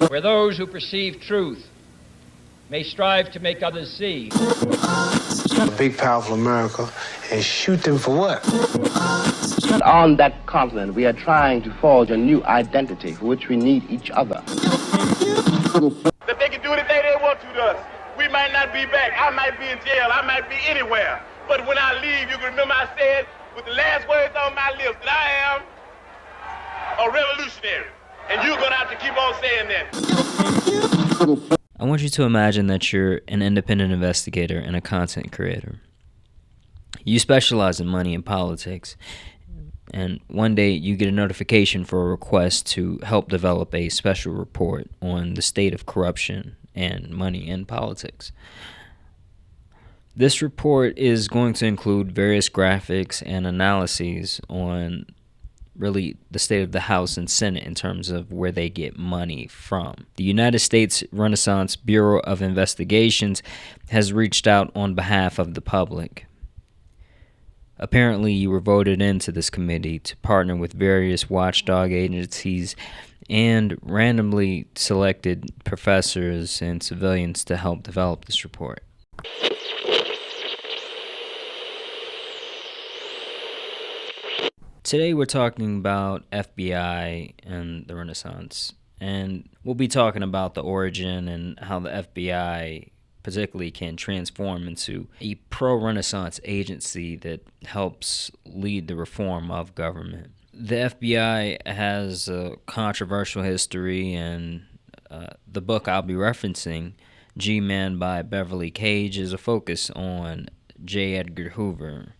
where those who perceive truth may strive to make others see. A big, powerful America, and shoot them for what? On that continent, we are trying to forge a new identity for which we need each other. That they can do anything they want to us. We might not be back. I might be in jail. I might be anywhere. But when I leave, you can remember I said with the last words on my lips that I am a revolutionary. And you're going to have to keep on saying that. I want you to imagine that you're an independent investigator and a content creator. You specialize in money and politics, and one day you get a notification for a request to help develop a special report on the state of corruption and money in politics. This report is going to include various graphics and analyses on really the state of the House and Senate in terms of where they get money from. The United States Renaissance Bureau of Investigations has reached out on behalf of the public. Apparently, you were voted into this committee to partner with various watchdog agencies and randomly selected professors and civilians to help develop this report. Today we're talking about FBI and the Renaissance, and we'll be talking about the origin and how the FBI particularly can transform into a pro-Renaissance agency that helps lead the reform of government. The FBI has a controversial history, and the book I'll be referencing, G-Man by Beverly Cage, is a focus on J. Edgar Hoover,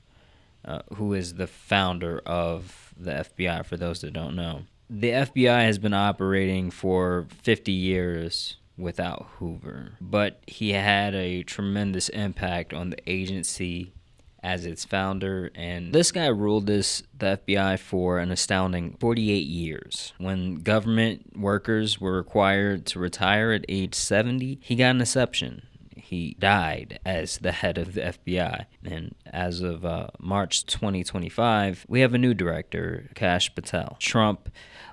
who is the founder of the FBI, for those that don't know. The FBI has been operating for 50 years without Hoover, but he had a tremendous impact on the agency as its founder, and this guy ruled the FBI for an astounding 48 years. When government workers were required to retire at age 70, he got an exception. He died as the head of the FBI. And as of March 2025, we have a new director, Kash Patel. Trump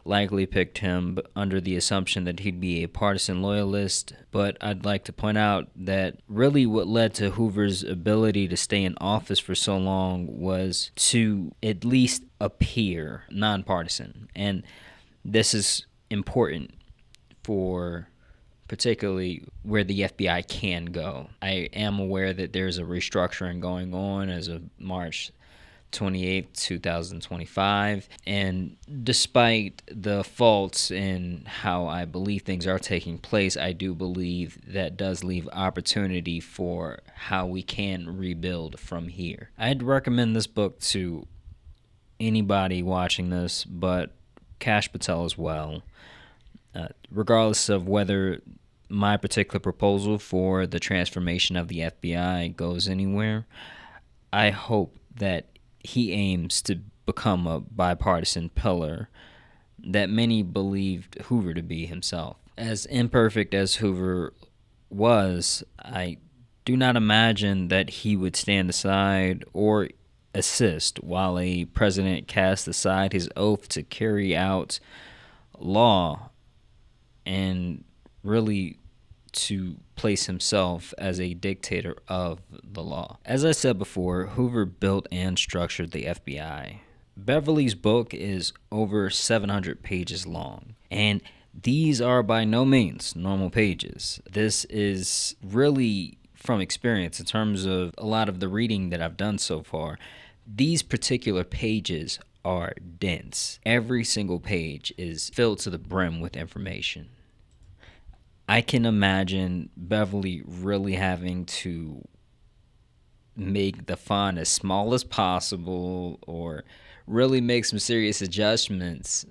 likely picked him under the assumption that he'd be a partisan loyalist, but I'd like to point out that really what led to Hoover's ability to stay in office for so long was to at least appear nonpartisan. And this is important for particularly where the FBI can go. I am aware that there's a restructuring going on as of March 28th, 2025, and despite the faults in how I believe things are taking place, I do believe that does leave opportunity for how we can rebuild from here. I'd recommend this book to anybody watching this, but Kash Patel as well. Regardless of whether my particular proposal for the transformation of the FBI goes anywhere, I hope that he aims to become a bipartisan pillar that many believed Hoover to be himself. As imperfect as Hoover was, I do not imagine that he would stand aside or assist while a president cast aside his oath to carry out law and really to place himself as a dictator of the law. As I said before, Hoover built and structured the FBI. Beverly's book is over 700 pages long, and these are by no means normal pages. This is really from experience in terms of a lot of the reading that I've done so far. These particular pages are dense. Every single page is filled to the brim with information. I can imagine Beverly really having to make the font as small as possible, or really make some serious adjustments,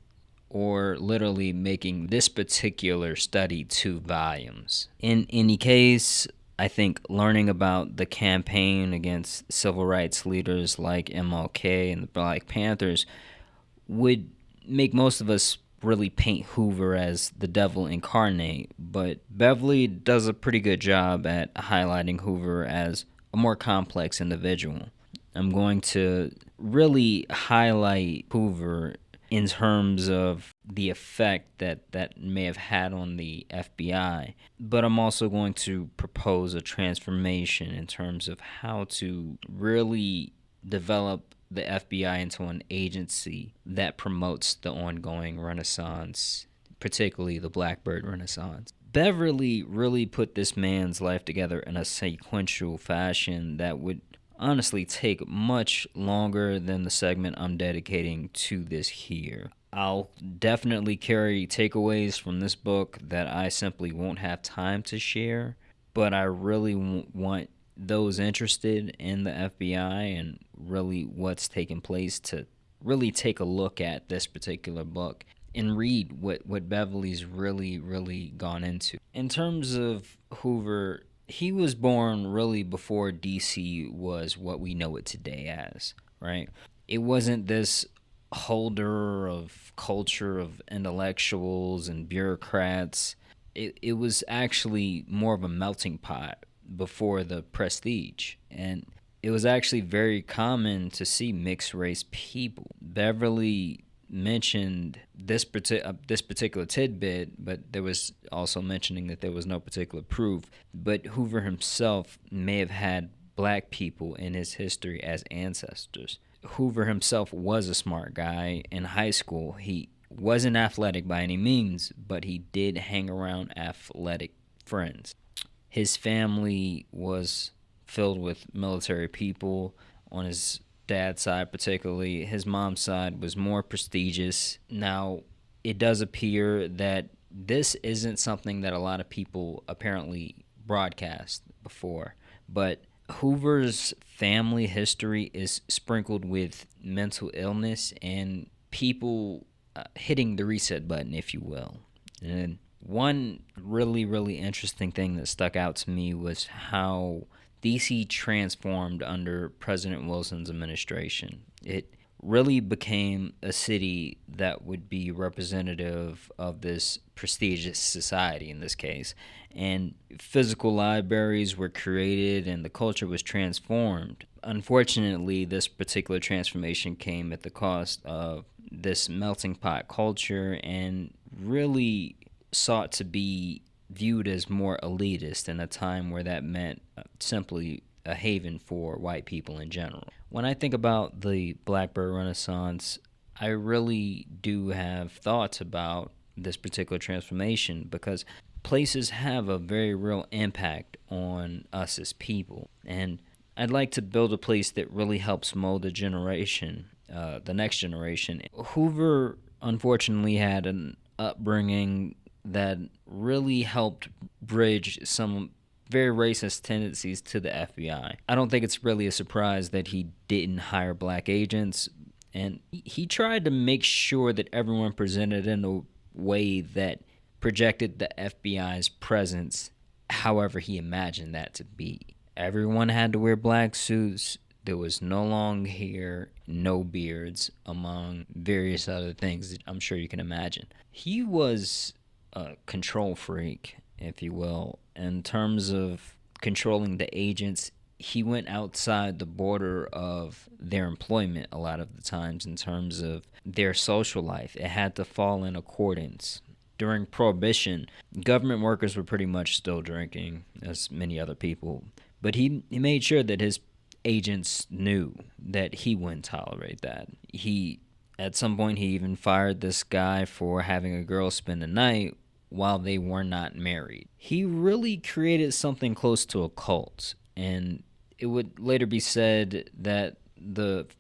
or literally making this particular study 2 volumes. In any case, I think learning about the campaign against civil rights leaders like MLK and the Black Panthers would make most of us really paint Hoover as the devil incarnate, but Beverly does a pretty good job at highlighting Hoover as a more complex individual. I'm going to really highlight Hoover in terms of the effect that may have had on the FBI, but I'm also going to propose a transformation in terms of how to really develop the FBI into an agency that promotes the ongoing Renaissance, particularly the Blackbird Renaissance. Beverly really put this man's life together in a sequential fashion that would honestly take much longer than the segment I'm dedicating to this here. I'll definitely carry takeaways from this book that I simply won't have time to share, but I really want those interested in the FBI and really what's taking place to really take a look at this particular book and read what Beverly's really gone into. In terms of Hoover, he was born really before DC was what we know it today as, right? It wasn't this holder of culture of intellectuals and bureaucrats. It was actually more of a melting pot before the prestige, and it was actually very common to see mixed race people. Beverly mentioned this particular tidbit, but there was also mentioning that there was no particular proof. But Hoover himself may have had black people in his history as ancestors. Hoover himself was a smart guy. In high school, he wasn't athletic by any means, but he did hang around athletic friends. His family was filled with military people. On his dad's side particularly, his mom's side was more prestigious. Now, it does appear that this isn't something that a lot of people apparently broadcast before, but Hoover's family history is sprinkled with mental illness and people hitting the reset button, if you will. And one really interesting thing that stuck out to me was how DC transformed under President Wilson's administration. It really became a city that would be representative of this prestigious society in this case. And physical libraries were created and the culture was transformed. Unfortunately, this particular transformation came at the cost of this melting pot culture and really sought to be viewed as more elitist in a time where that meant simply a haven for white people in general. When I think about the Blackbird Renaissance, I really do have thoughts about this particular transformation because places have a very real impact on us as people. And I'd like to build a place that really helps mold a generation, the next generation. Hoover, unfortunately, had an upbringing that really helped bridge some very racist tendencies to the FBI. I don't think it's really a surprise that he didn't hire black agents, and he tried to make sure that everyone presented in a way that projected the FBI's presence however he imagined that to be. Everyone had to wear black suits. There was no long hair, no beards, among various other things that I'm sure you can imagine. He was a control freak, if you will. In terms of controlling the agents, he went outside the border of their employment a lot of the times in terms of their social life. It had to fall in accordance. During Prohibition, government workers were pretty much still drinking, as many other people. But he made sure that his agents knew that he wouldn't tolerate that. At some point, he even fired this guy for having a girl spend the night while they were not married. He really created something close to a cult, and it would later be said that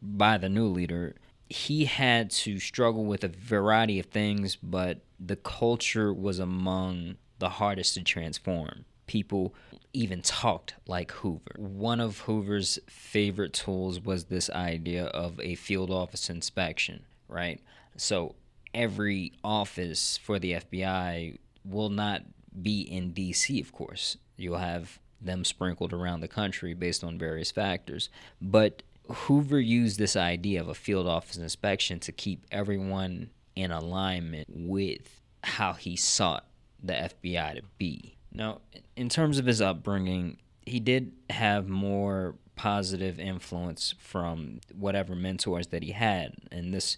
by the new leader, he had to struggle with a variety of things, but the culture was among the hardest to transform. People even talked like Hoover. One of Hoover's favorite tools was this idea of a field office inspection, right? So every office for the FBI will not be in DC, of course. You'll have them sprinkled around the country based on various factors. But Hoover used this idea of a field office inspection to keep everyone in alignment with how he sought the FBI to be. Now, in terms of his upbringing, he did have more positive influence from whatever mentors that he had, and this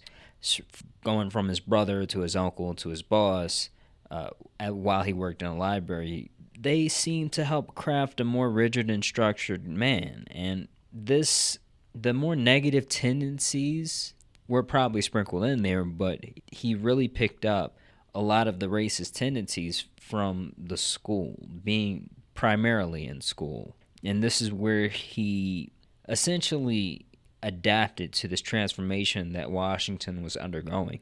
going from his brother to his uncle to his boss, while he worked in a library, they seemed to help craft a more rigid and structured man. And the more negative tendencies were probably sprinkled in there, but he really picked up a lot of the racist tendencies from the school, being primarily in school. And this is where he essentially adapted to this transformation that Washington was undergoing.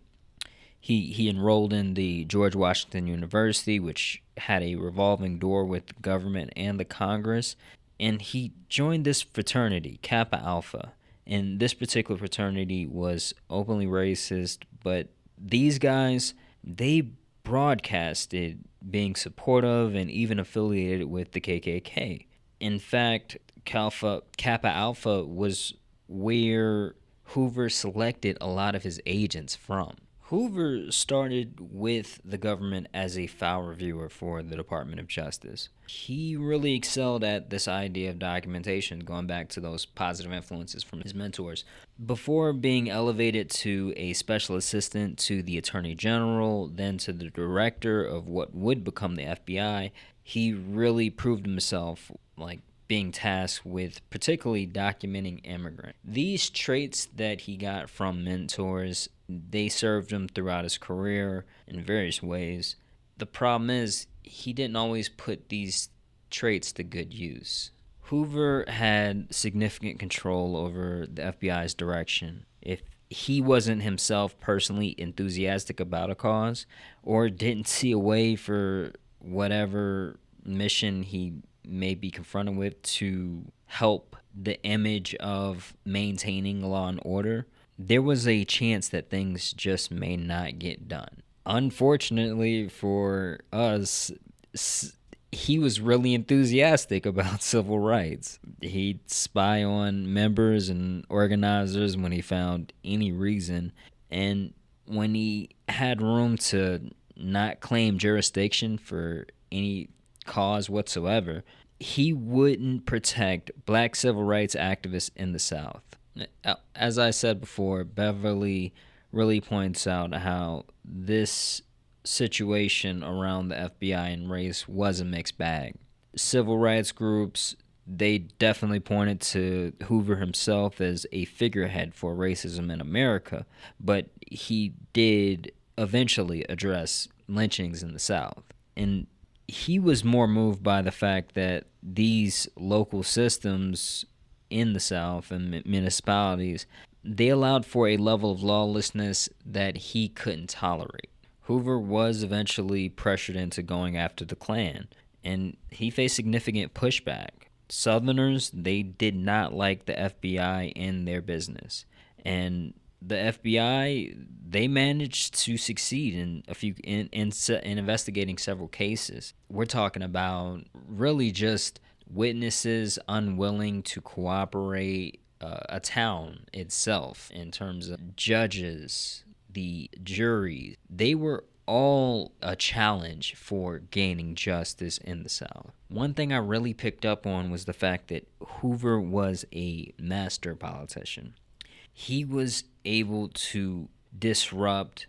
He enrolled in the George Washington University, which had a revolving door with the government and the Congress, and he joined this fraternity, Kappa Alpha. And this particular fraternity was openly racist, but these guys, they broadcasted being supportive and even affiliated with the KKK. In fact, Kappa Alpha was where Hoover selected a lot of his agents from. Hoover started with the government as a file reviewer for the Department of Justice. He really excelled at this idea of documentation, going back to those positive influences from his mentors. Before being elevated to a special assistant to the Attorney General, then to the director of what would become the FBI, he really proved himself being tasked with particularly documenting immigrants. These traits that he got from mentors, they served him throughout his career in various ways. The problem is, he didn't always put these traits to good use. Hoover had significant control over the FBI's direction. If he wasn't himself personally enthusiastic about a cause, or didn't see a way for whatever mission he may be confronted with to help the image of maintaining law and order, there was a chance that things just may not get done. Unfortunately for us, he was really enthusiastic about civil rights. He'd spy on members and organizers when he found any reason, and when he had room to not claim jurisdiction for any cause whatsoever, he wouldn't protect black civil rights activists in the South. As I said before, Beverly really points out how this situation around the FBI and race was a mixed bag. Civil rights groups, they definitely pointed to Hoover himself as a figurehead for racism in America, but he did eventually address lynchings in the South. And he was more moved by the fact that these local systems in the South and municipalities, they allowed for a level of lawlessness that he couldn't tolerate. Hoover was eventually pressured into going after the Klan, and he faced significant pushback. Southerners, they did not like the FBI in their business, and the FBI, they managed to succeed in investigating several cases. We're talking about really just witnesses unwilling to cooperate, a town itself in terms of judges, the jury. They were all a challenge for gaining justice in the South. One thing I really picked up on was the fact that Hoover was a master politician. He was able to disrupt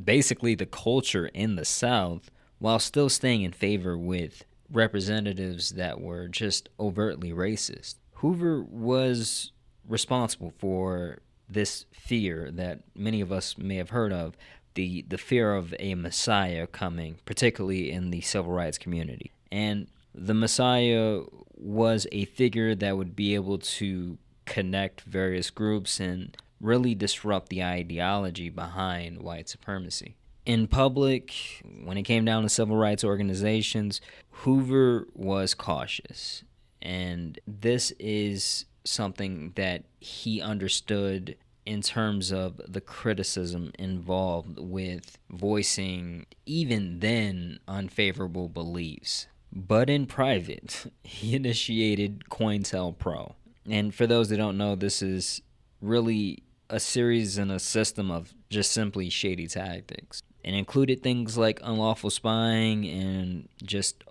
basically the culture in the South while still staying in favor with representatives that were just overtly racist. Hoover was responsible for this fear that many of us may have heard of, the fear of a Messiah coming, particularly in the civil rights community. And the Messiah was a figure that would be able to connect various groups and really disrupt the ideology behind white supremacy. In public, when it came down to civil rights organizations, Hoover was cautious. And this is something that he understood in terms of the criticism involved with voicing even then unfavorable beliefs. But in private, he initiated COINTELPRO. And for those that don't know, this is really a series and a system of just simply shady tactics. It included things like unlawful spying and just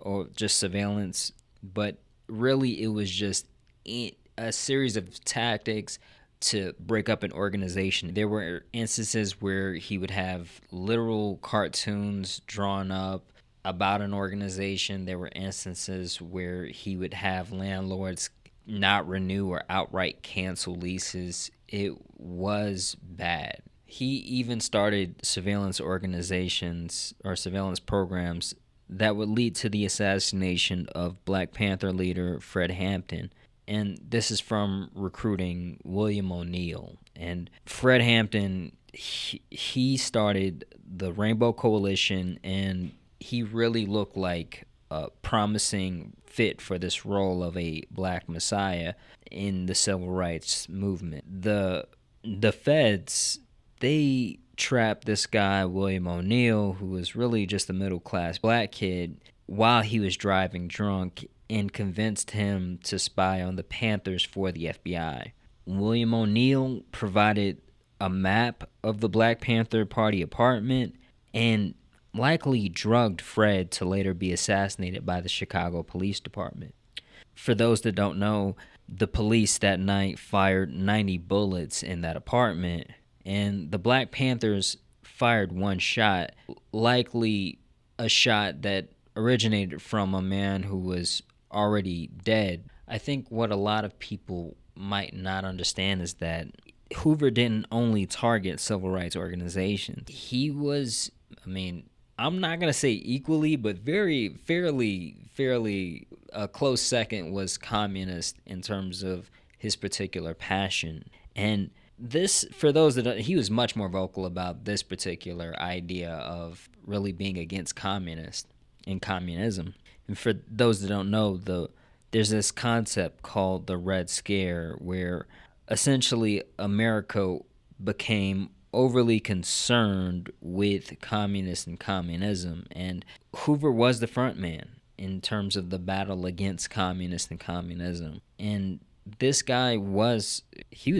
surveillance, but really it was just a series of tactics to break up an organization. There were instances where he would have literal cartoons drawn up about an organization. There were instances where he would have landlords not renew or outright cancel leases. It was bad. He even started surveillance organizations or surveillance programs that would lead to the assassination of Black Panther leader Fred Hampton. And this is from recruiting William O'Neill. And Fred Hampton, he started the Rainbow Coalition, and he really looked like a promising fit for this role of a black messiah in the civil rights movement. The feds, they trapped this guy, William O'Neill, who was really just a middle-class black kid, while he was driving drunk, and convinced him to spy on the Panthers for the FBI. William O'Neill provided a map of the Black Panther Party apartment and likely drugged Fred to later be assassinated by the Chicago Police Department. For those that don't know, the police that night fired 90 bullets in that apartment, and the Black Panthers fired one shot, likely a shot that originated from a man who was already dead. I think what a lot of people might not understand is that Hoover didn't only target civil rights organizations. He was, I'm not going to say equally, but fairly a close second was communist in terms of his particular passion. And this, for those that don't, he was much more vocal about this particular idea of really being against communists and communism. And for those that don't know, there's this concept called the Red Scare, where essentially America became overly concerned with communists and communism, and Hoover was the front man in terms of the battle against communists and communism. And this guy was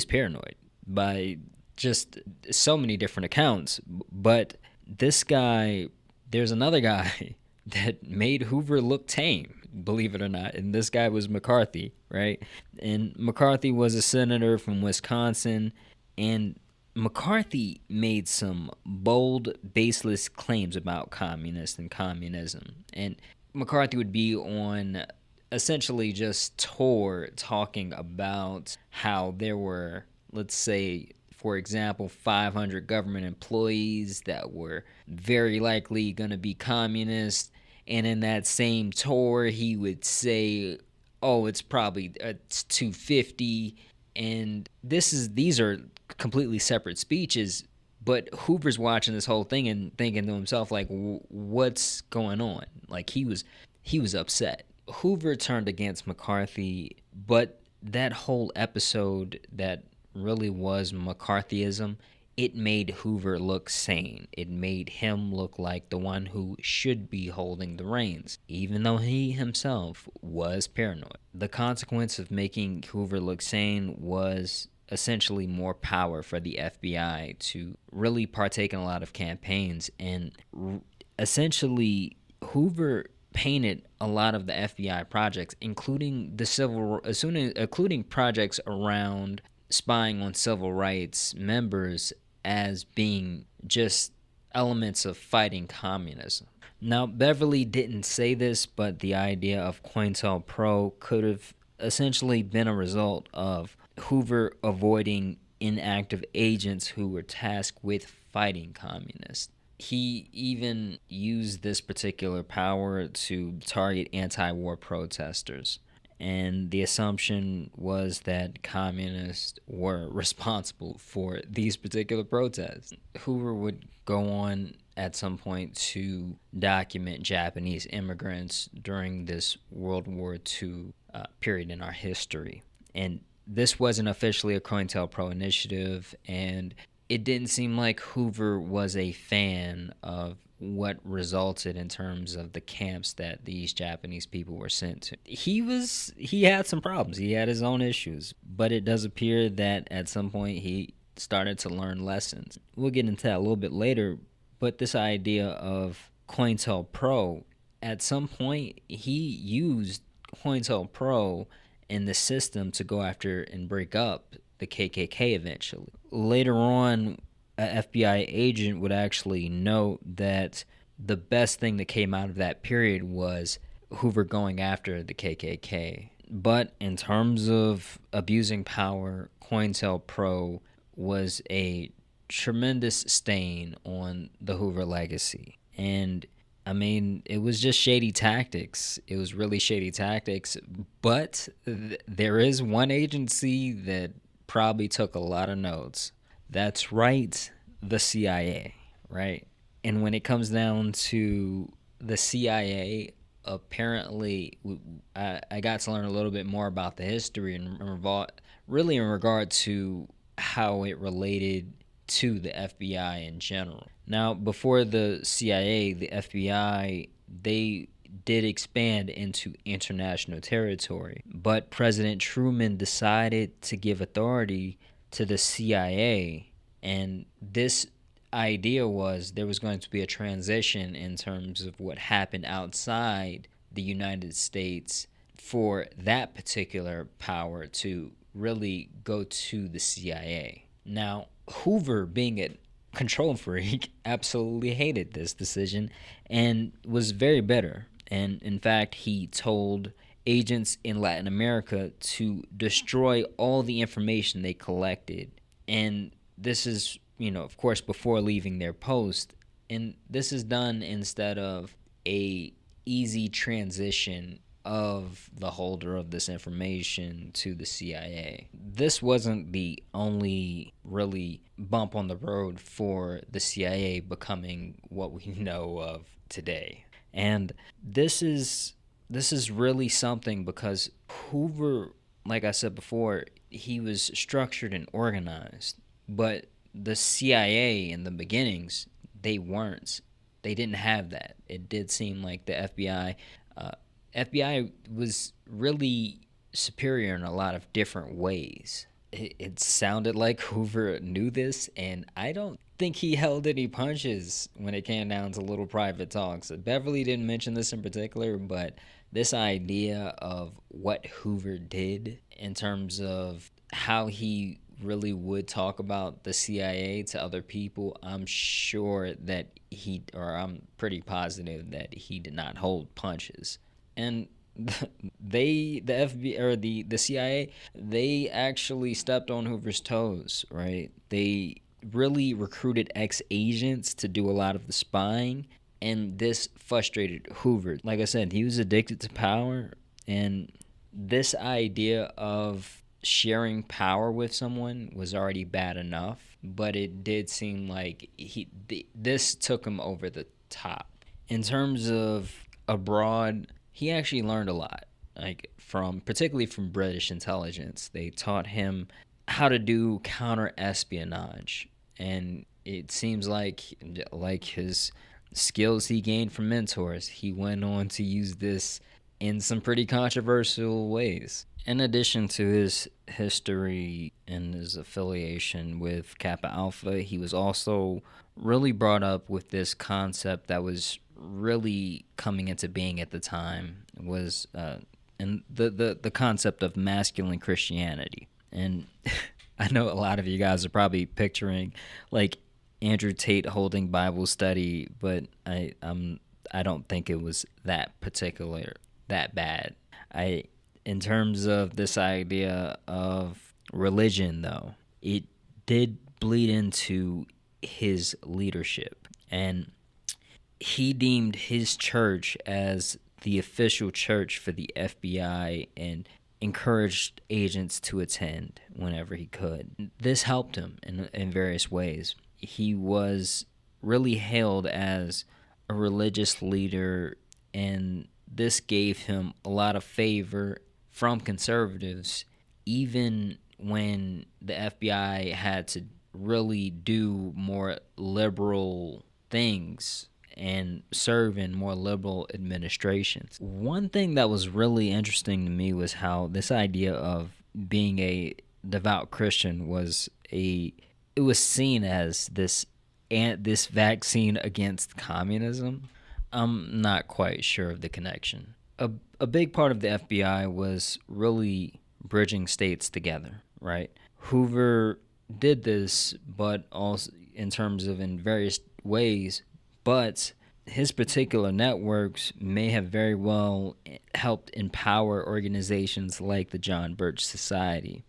paranoid by just so many different accounts, but this guy, there's another guy that made Hoover look tame, believe it or not, and this guy was McCarthy, right? And McCarthy was a senator from Wisconsin, and McCarthy made some bold, baseless claims about communists and communism. And McCarthy would be on essentially just tour talking about how there were, let's say, for example, 500 government employees that were very likely going to be communists. And in that same tour, he would say, oh, it's 250. And these are completely separate speeches. But Hoover's watching this whole thing and thinking to himself, like, what's going on? Like, he was upset. Hoover turned against McCarthy, but that whole episode that really was McCarthyism, it made Hoover look sane. It made him look like the one who should be holding the reins, even though he himself was paranoid. The consequence of making Hoover look sane was essentially more power for the FBI to really partake in a lot of campaigns, and essentially Hoover painted a lot of the FBI projects, including including projects around spying on civil rights members, as being just elements of fighting communism. Now, Beverly didn't say this, but the idea of COINTELPRO could have essentially been a result of Hoover avoiding inactive agents who were tasked with fighting communists. He even used this particular power to target anti-war protesters. And the assumption was that communists were responsible for these particular protests. Hoover would go on at some point to document Japanese immigrants during this World War II period in our history. And this wasn't officially a COINTELPRO initiative, and it didn't seem like Hoover was a fan of what resulted in terms of the camps that these Japanese people were sent to. He had some problems. He had his own issues, but it does appear that at some point he started to learn lessons. We'll get into that a little bit later, but this idea of COINTELPRO, at some point he used COINTELPRO in the system to go after and break up the KKK eventually. Later on, a FBI agent would actually note that the best thing that came out of that period was Hoover going after the KKK. But in terms of abusing power, COINTELPRO was a tremendous stain on the Hoover legacy. And I mean, it was just shady tactics. It was really shady tactics. But there is one agency that probably took a lot of notes. That's right, the CIA, right? And when it comes down to the CIA, apparently I got to learn a little bit more about the history and really in regard to how it related to the FBI in general. Now, before the CIA, the FBI, they did expand into international territory, but President Truman decided to give authority to the CIA, and this idea was there was going to be a transition in terms of what happened outside the United States for that particular power to really go to the CIA. Now, Hoover, being a control freak, absolutely hated this decision and was very bitter. And in fact, he told agents in Latin America to destroy all the information they collected. And this is, of course, before leaving their post. And this is done instead of a easy transition of the holder of this information to the CIA. This wasn't the only really bump on the road for the CIA becoming what we know of today. And this is really something because Hoover, like I said before, he was structured and organized, but the CIA in the beginnings, they weren't. They didn't have that. It did seem like the FBI was really superior in a lot of different ways. It sounded like Hoover knew this, and I don't think he held any punches when it came down to little private talks. Beverly didn't mention this in particular, but this idea of what Hoover did in terms of how he really would talk about the CIA to other people, I'm pretty positive that he did not hold punches. And the FBI or the CIA, they actually stepped on Hoover's toes, right? They really recruited ex-agents to do a lot of the spying, and this frustrated Hoover. Like I said, he was addicted to power, and this idea of sharing power with someone was already bad enough, but it did seem like this took him over the top. In terms of abroad, he actually learned a lot, particularly from British intelligence. They taught him how to do counter-espionage, and it seems like his skills he gained from mentors, he went on to use this in some pretty controversial ways. In addition to his history and his affiliation with Kappa Alpha, he was also really brought up with this concept that was really coming into being at the time, was and the concept of masculine Christianity. And I know a lot of you guys are probably picturing like Andrew Tate holding Bible study, but I don't think it was that bad. In terms of this idea of religion, though, it did bleed into his leadership, and he deemed his church as the official church for the FBI and encouraged agents to attend whenever he could. This helped him in various ways. He was really hailed as a religious leader, and this gave him a lot of favor from conservatives, even when the FBI had to really do more liberal things and serve in more liberal administrations. One thing that was really interesting to me was how this idea of being a devout Christian was seen as this vaccine against communism. I'm not quite sure of the connection. A big part of the FBI was really bridging states together, right? Hoover did this, but also in terms of in various ways, but his particular networks may have very well helped empower organizations like the John Birch Society.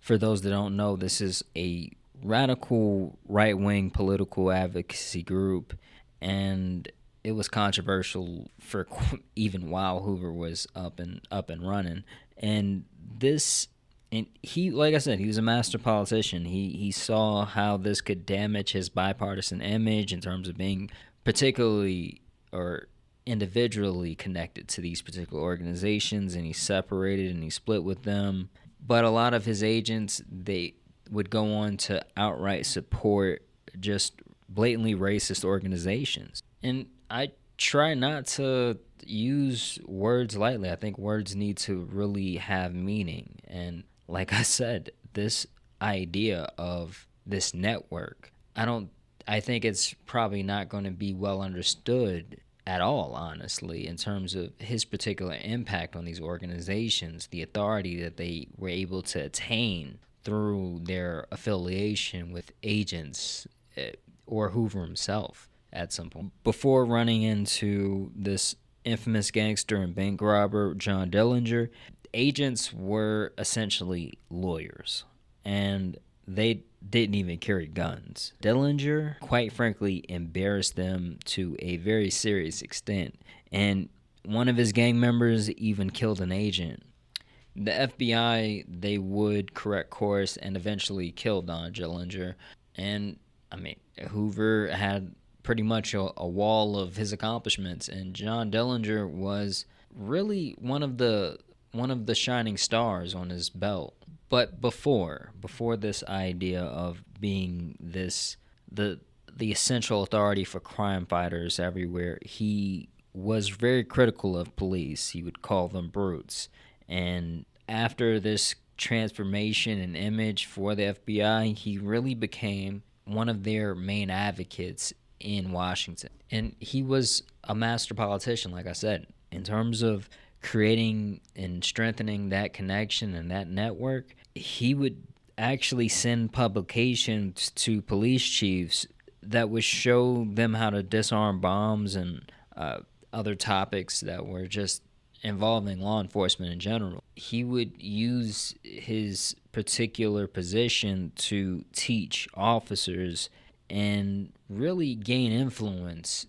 For those that don't know, this is a radical right-wing political advocacy group, and it was controversial for even while Hoover was up and running. And he, like I said, he was a master politician. He saw how this could damage his bipartisan image in terms of being particularly or individually connected to these particular organizations, and he separated and he split with them. But a lot of his agents, they would go on to outright support just blatantly racist organizations. And I try not to use words lightly. I think words need to really have meaning. And like I said, this idea of this network, I think it's probably not going to be well understood at all, honestly, in terms of his particular impact on these organizations, the authority that they were able to attain through their affiliation with agents or Hoover himself at some point. Before running into this infamous gangster and bank robber, John Dillinger, agents were essentially lawyers, and they didn't even carry guns. Dillinger, quite frankly, embarrassed them to a very serious extent, and one of his gang members even killed an agent. The FBI, they would correct course and eventually kill Don Dillinger, and Hoover had pretty much a wall of his accomplishments, and John Dillinger was really one of the shining stars on his belt. But before this idea of being the essential authority for crime fighters everywhere, he was very critical of police. He would call them brutes. And after this transformation and image for the FBI, he really became one of their main advocates in Washington. And he was a master politician, like I said, in terms of creating and strengthening that connection and that network. He would actually send publications to police chiefs that would show them how to disarm bombs and other topics that were just involving law enforcement in general. He would use his particular position to teach officers and really gain influence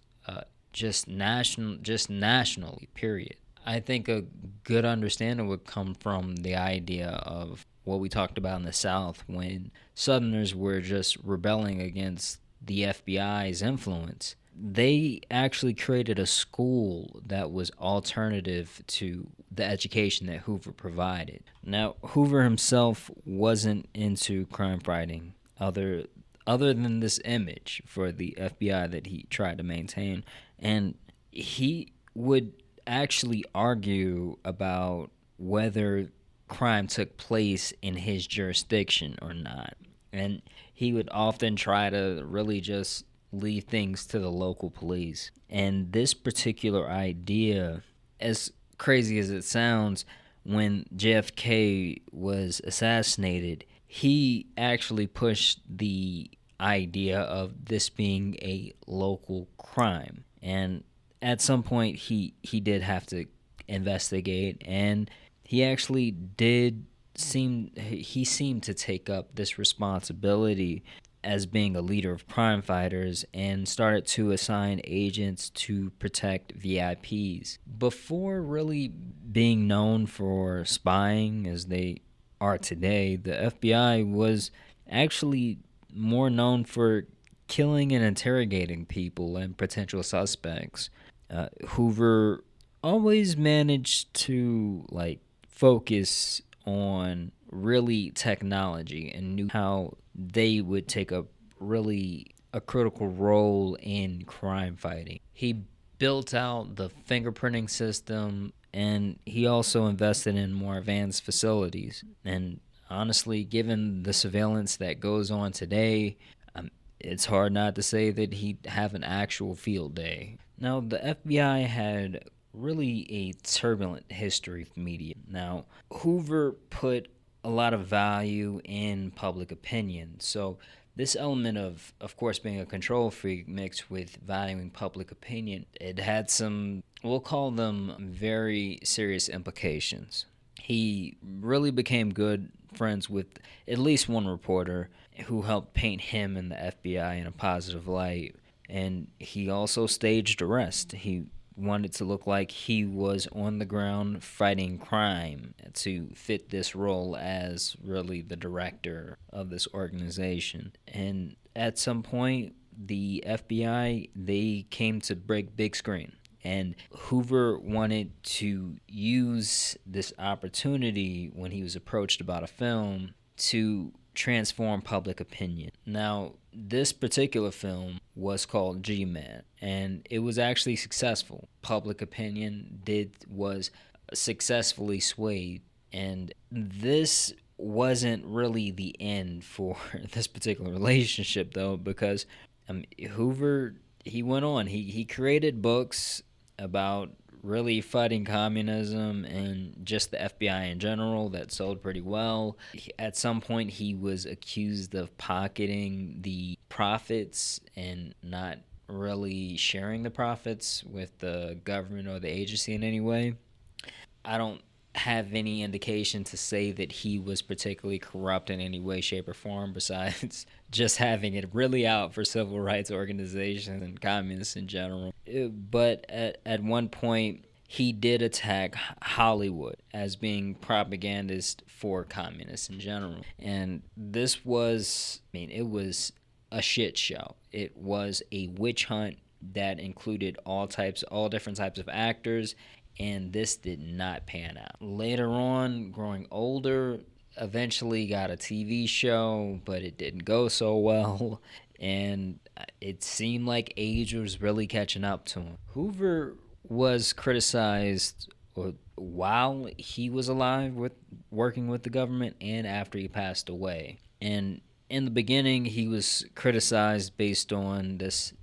just nationally, period. I think a good understanding would come from the idea of what we talked about in the South when Southerners were just rebelling against the FBI's influence. They actually created a school that was alternative to the education that Hoover provided. Now, Hoover himself wasn't into crime fighting, other than this image for the FBI that he tried to maintain. And he would actually argue about whether crime took place in his jurisdiction or not. And he would often try to really just leave things to the local police. And this particular idea, as crazy as it sounds, when JFK was assassinated, he actually pushed the idea of this being a local crime. And at some point, he did have to investigate, and he actually seemed to take up this responsibility as being a leader of crime fighters and started to assign agents to protect VIPs. Before really being known for spying as they are today, the FBI was actually more known for killing and interrogating people and potential suspects. Hoover always managed to focus on really technology and knew how they would take a critical role in crime fighting. He built out the fingerprinting system, and he also invested in more advanced facilities. And honestly, given the surveillance that goes on today, it's hard not to say that he'd have an actual field day. Now, the FBI had really a turbulent history with media. Now, Hoover put a lot of value in public opinion. So this element of course, being a control freak mixed with valuing public opinion, it had some, we'll call them very serious implications. He really became good friends with at least one reporter who helped paint him and the FBI in a positive light. And he also staged arrest. He wanted to look like he was on the ground fighting crime to fit this role as really the director of this organization. And at some point, the FBI, they came to break big screen. And Hoover wanted to use this opportunity when he was approached about a film to transform public opinion. Now, this particular film was called G-Man, and it was actually successful. Public opinion was successfully swayed, and this wasn't really the end for this particular relationship, though, because Hoover, he went on. He created books about really fighting communism and just the FBI in general that sold pretty well. At some point, he was accused of pocketing the profits and not really sharing the profits with the government or the agency in any way. I don't have any indication to say that he was particularly corrupt in any way, shape, or form besides just having it really out for civil rights organizations and communists in general. But at one point, he did attack Hollywood as being propagandist for communists in general. And this was, it was a shit show. It was a witch hunt that included all different types of actors, and this did not pan out. Later on, growing older, eventually got a TV show, but it didn't go so well, and it seemed like age was really catching up to him. Hoover was criticized while he was alive with working with the government and after he passed away. And in the beginning, he was criticized based on this,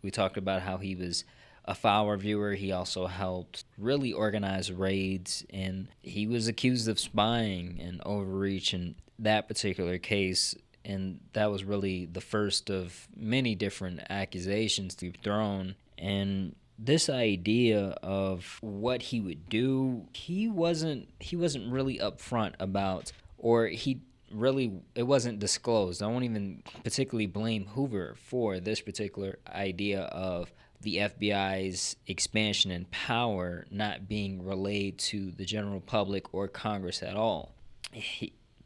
we talked about how he was a file reviewer. He also helped really organize raids, and he was accused of spying and overreach in that particular case. And that was really the first of many different accusations to be thrown. And this idea of what he would do, he wasn't really upfront about, or it wasn't disclosed. I won't even particularly blame Hoover for this particular idea of the FBI's expansion and power not being relayed to the general public or Congress at all.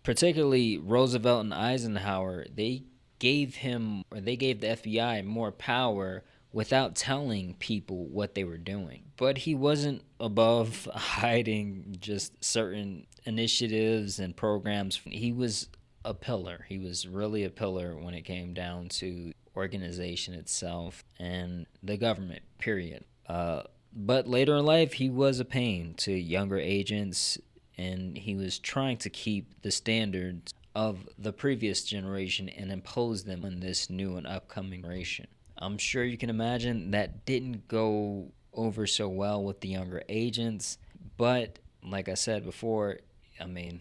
Particularly Roosevelt and Eisenhower, they gave the FBI more power without telling people what they were doing. But he wasn't above hiding just certain initiatives and programs. He was a pillar. He was really a pillar when it came down to organization itself and the government, period. But later in life, he was a pain to younger agents, and he was trying to keep the standards of the previous generation and impose them on this new and upcoming generation. I'm sure you can imagine that didn't go over so well with the younger agents, but like I said before,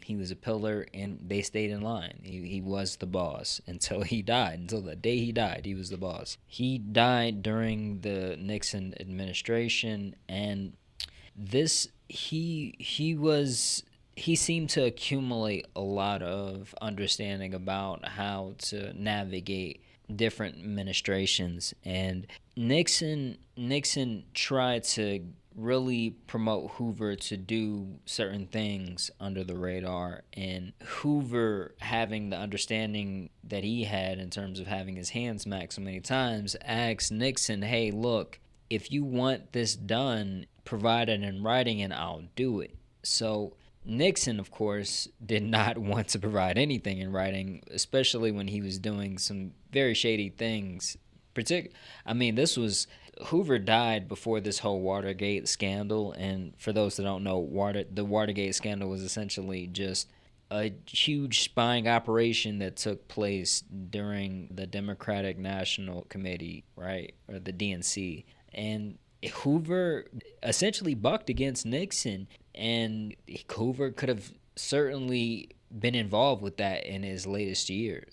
he was a pillar, and they stayed in line. He was the boss until he died. Until the day he died, he was the boss. He died during the Nixon administration, and he seemed to accumulate a lot of understanding about how to navigate different administrations. And Nixon tried to really promote Hoover to do certain things under the radar, and Hoover, having the understanding that he had in terms of having his hands smacked so many times, asked Nixon, hey, look, if you want this done, provide it in writing and I'll do it. So Nixon, of course, did not want to provide anything in writing, especially when he was doing some very shady things. Hoover died before this whole Watergate scandal, and for those that don't know, the Watergate scandal was essentially just a huge spying operation that took place during the Democratic National Committee, right, or the DNC, and Hoover essentially bucked against Nixon, and Hoover could have certainly been involved with that in his latest years.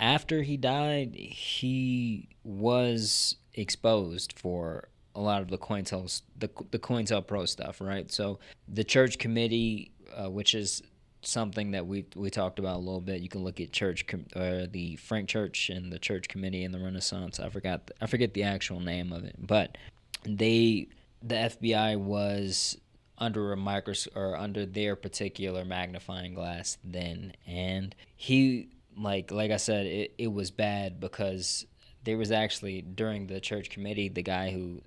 After he died, he was exposed for a lot of the COINTELPRO stuff, right? So the church committee, which is something that we talked about a little bit. You can look at the Frank Church and the Church Committee in the Renaissance. I forget the actual name of it, but the FBI was under a microscope, or under their particular magnifying glass then, and he, like I said, it was bad because there was actually, during the church committee,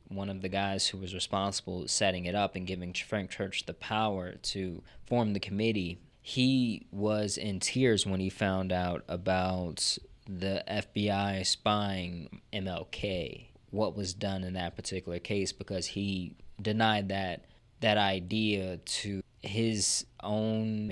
one of the guys who was responsible setting it up and giving Frank Church the power to form the committee, he was in tears when he found out about the FBI spying MLK, what was done in that particular case, because he denied that idea to his own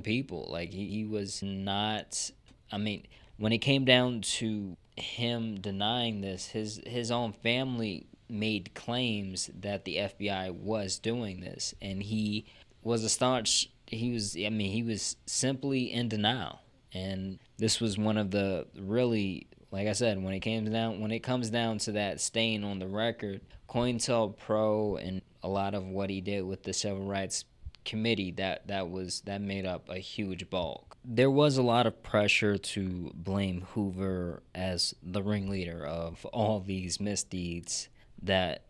people. Like, he was not, when it came down to him denying this, his own family made claims that the FBI was doing this, and he was astonished. He was simply in denial. And this was one of the really, like I said, when it comes down to that stain on the record, COINTELPRO and a lot of what he did with the Civil Rights Committee, that made up a huge bulk. There was a lot of pressure to blame Hoover as the ringleader of all these misdeeds that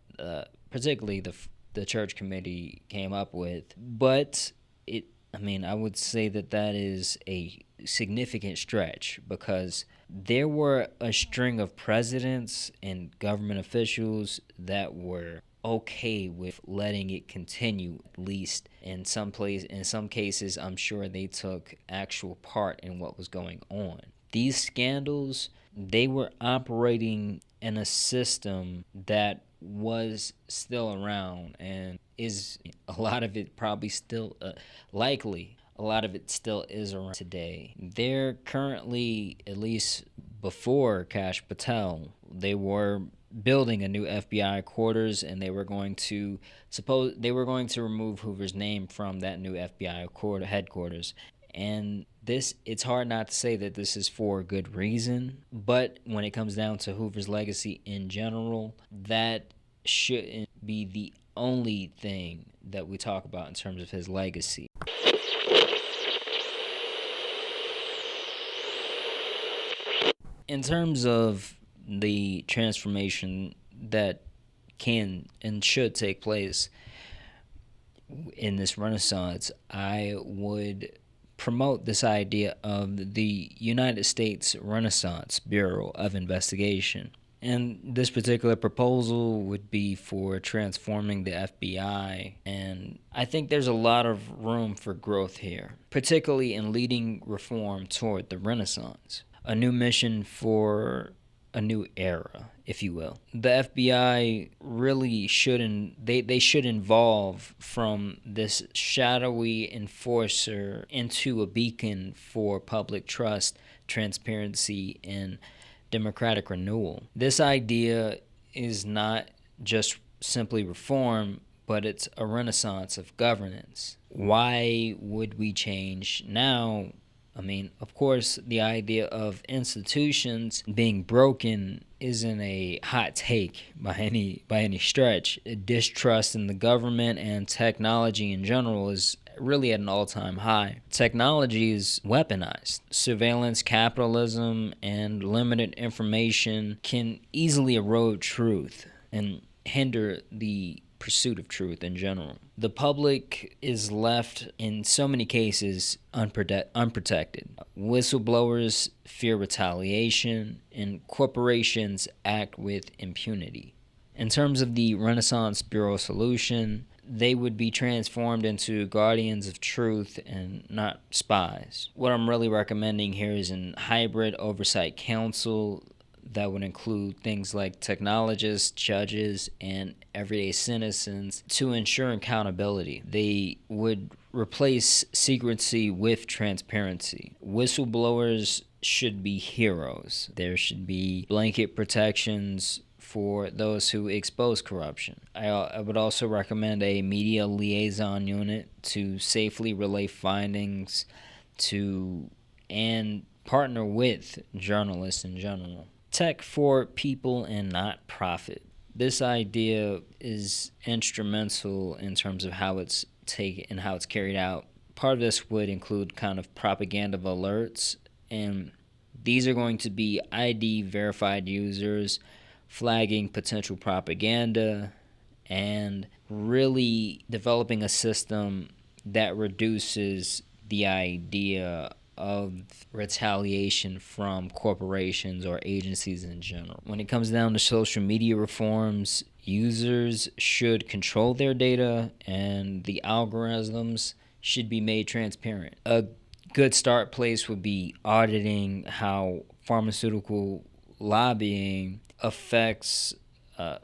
particularly the church committee came up with, but I would say that is a significant stretch, because there were a string of presidents and government officials that were okay with letting it continue, at least in some cases. I'm sure they took actual part in what was going on. These scandals, they were operating in a system that was still around, and is a lot of it probably still likely a lot of it still is around today. They're currently, at least before Kash Patel, they were building a new FBI quarters, and they were going to remove Hoover's name from that new FBI headquarters. And it's hard not to say that this is for a good reason, but when it comes down to Hoover's legacy in general, that shouldn't be the only thing that we talk about in terms of his legacy. In terms of the transformation that can and should take place in this Renaissance, I would promote this idea of the United States Renaissance Bureau of Investigation. And this particular proposal would be for transforming the FBI, and I think there's a lot of room for growth here, particularly in leading reform toward the Renaissance. A new mission for a new era, if you will. The FBI really should evolve from this shadowy enforcer into a beacon for public trust, transparency, and democratic renewal. This idea is not just simply reform, but it's a renaissance of governance. Why would we change now? Of course, the idea of institutions being broken isn't a hot take by any stretch. Distrust in the government and technology in general is really at an all-time high. Technology is weaponized. Surveillance, capitalism, and limited information can easily erode truth and hinder the pursuit of truth in general. The public is left, in so many cases, unprotected. Whistleblowers fear retaliation, and corporations act with impunity. In terms of the Renaissance Bureau solution, they would be transformed into guardians of truth and not spies. What I'm really recommending here is a hybrid oversight council that would include things like technologists, judges, and everyday citizens to ensure accountability. They would replace secrecy with transparency. Whistleblowers should be heroes. There should be blanket protections for those who expose corruption. I would also recommend a media liaison unit to safely relay findings to and partner with journalists in general. Tech for people and not profit. This idea is instrumental in terms of how it's taken and how it's carried out. Part of this would include kind of propaganda alerts, and these are going to be ID verified users flagging potential propaganda and really developing a system that reduces the idea of retaliation from corporations or agencies in general. When it comes down to social media reforms, users should control their data and the algorithms should be made transparent. A good start place would be auditing how pharmaceutical lobbying affects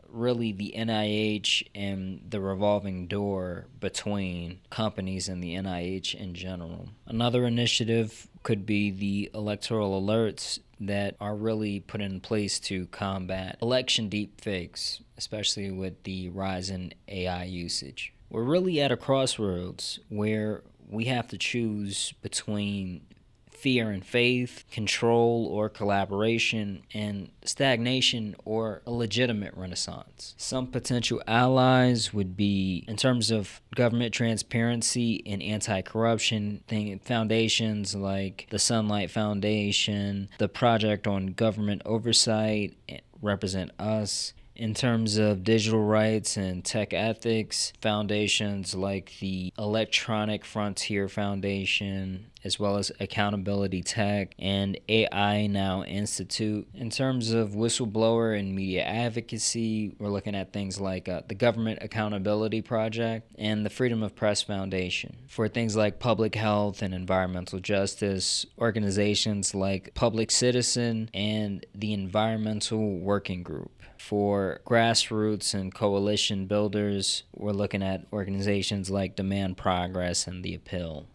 really the NIH and the revolving door between companies and the NIH in general. Another initiative could be the electoral alerts that are really put in place to combat election deepfakes, especially with the rise in AI usage. We're really at a crossroads where we have to choose between fear and faith, control or collaboration, and stagnation or a legitimate renaissance. Some potential allies would be, in terms of government transparency and anti-corruption, foundations like the Sunlight Foundation, the Project on Government Oversight, Represent Us. In terms of digital rights and tech ethics, foundations like the Electronic Frontier Foundation, as well as Accountability Tech and AI Now Institute. In terms of whistleblower and media advocacy, we're looking at things like the Government Accountability Project and the Freedom of Press Foundation. For things like public health and environmental justice, organizations like Public Citizen and the Environmental Working Group. For grassroots and coalition builders, we're looking at organizations like Demand Progress and The Appeal.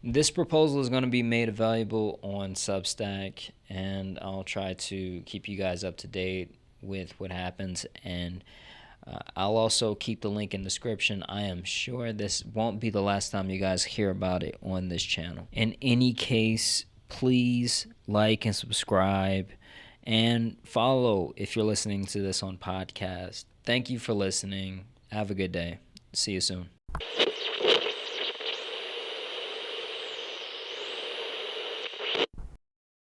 This proposal is going to be made available on Substack, and I'll try to keep you guys up to date with what happens, and I'll also keep the link in the description. I am sure this won't be the last time you guys hear about it on this channel. In any case, please like and subscribe and follow if you're listening to this on podcast. Thank you for listening. Have a good day. See you soon.